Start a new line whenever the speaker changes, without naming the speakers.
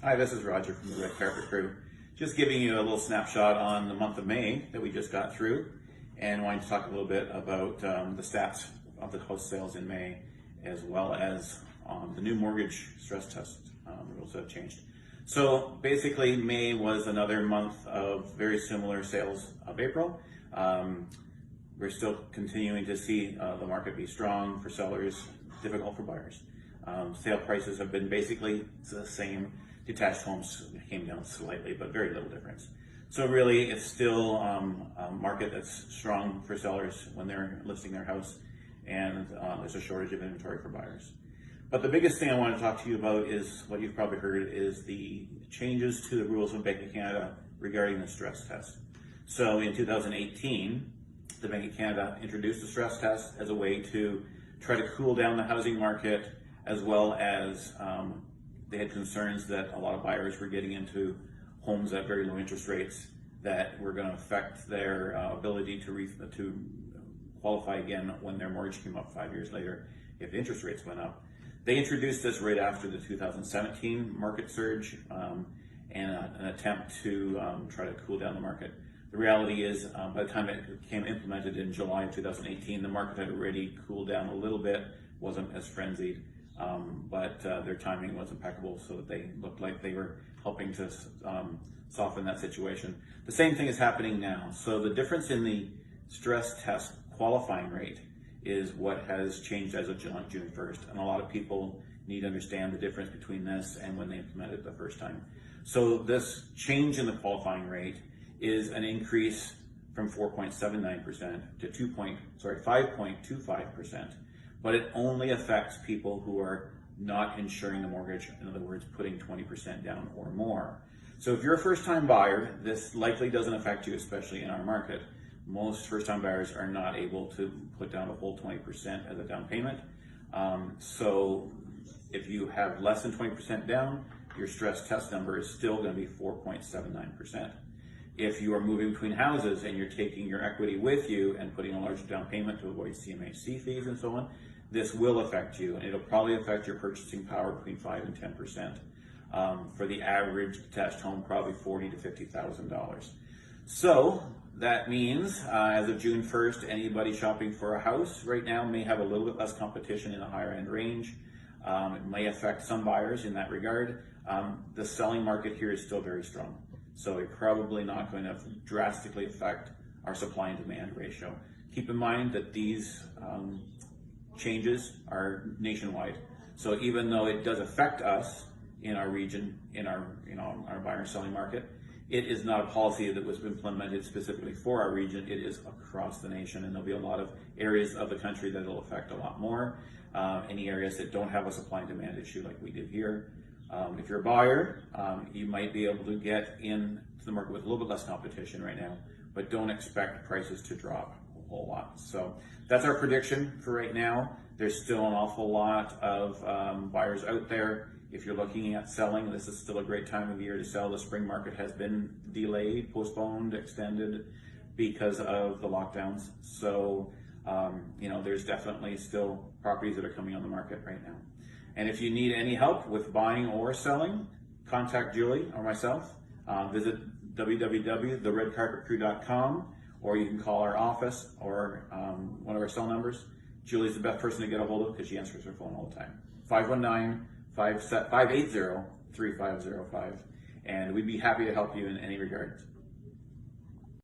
Hi, this is Roger from the Red Carpet Crew. Just giving you a little snapshot on the month of May that we just got through, and wanting to talk a little bit about the stats of the house sales in May, as well as the new mortgage stress test rules that have changed. So basically, May was another month of very similar sales of April. We're still continuing to see the market be strong for sellers, difficult for buyers. Sale prices have been basically the same. Detached homes came down slightly, but very little difference. So really, it's still a market that's strong for sellers when they're listing their house, and there's a shortage of inventory for buyers. But the biggest thing I want to talk to you about is what you've probably heard is the changes to the rules of Bank of Canada regarding the stress test. So in 2018, the Bank of Canada introduced the stress test as a way to try to cool down the housing market, as well as they had concerns that a lot of buyers were getting into homes at very low interest rates that were going to affect their ability to qualify again when their mortgage came up 5 years later if interest rates went up. They introduced this right after the 2017 market surge and an attempt to try to cool down the market. The reality is, by the time it became implemented in July of 2018, the market had already cooled down a little bit, wasn't as frenzied. But their timing was impeccable, so that they looked like they were helping to soften that situation. The same thing is happening now. So the difference in the stress test qualifying rate is what has changed as of June 1st. And a lot of people need to understand the difference between this and when they implemented it the first time. So this change in the qualifying rate is an increase from 4.79% to 5.25%. But it only affects people who are not insuring the mortgage, in other words, putting 20% down or more. So if you're a first-time buyer, this likely doesn't affect you, especially in our market. Most first-time buyers are not able to put down a full 20% as a down payment. So if you have less than 20% down, your stress test number is still going to be 4.79%. If you are moving between houses and you're taking your equity with you and putting a larger down payment to avoid CMHC fees and so on, this will affect you, and it'll probably affect your purchasing power between 5 and 10%. For the average detached home, probably $40,000 to $50,000. So that means as of June 1st, anybody shopping for a house right now may have a little bit less competition in the higher end range. It may affect some buyers in that regard. The selling market here is still very strong. So it's probably not going to drastically affect our supply and demand ratio. Keep in mind that these changes are nationwide. So even though it does affect us in our region, in our buyer and selling market, it is not a policy that was implemented specifically for our region. It is across the nation, and there'll be a lot of areas of the country that it'll affect a lot more. Any areas that don't have a supply and demand issue like we do here. If you're a buyer, you might be able to get into the market with a little bit less competition right now, but don't expect prices to drop a whole lot. So that's our prediction for right now. There's still an awful lot of buyers out there. If you're looking at selling, this is still a great time of year to sell. The spring market has been delayed, postponed, extended because of the lockdowns. So, there's definitely still properties that are coming on the market right now. And if you need any help with buying or selling, contact Julie or myself. Visit www.theredcarpetcrew.com, or you can call our office or one of our cell numbers. Julie's the best person to get a hold of because she answers her phone all the time. 519-580-3505. And we'd be happy to help you in any regard.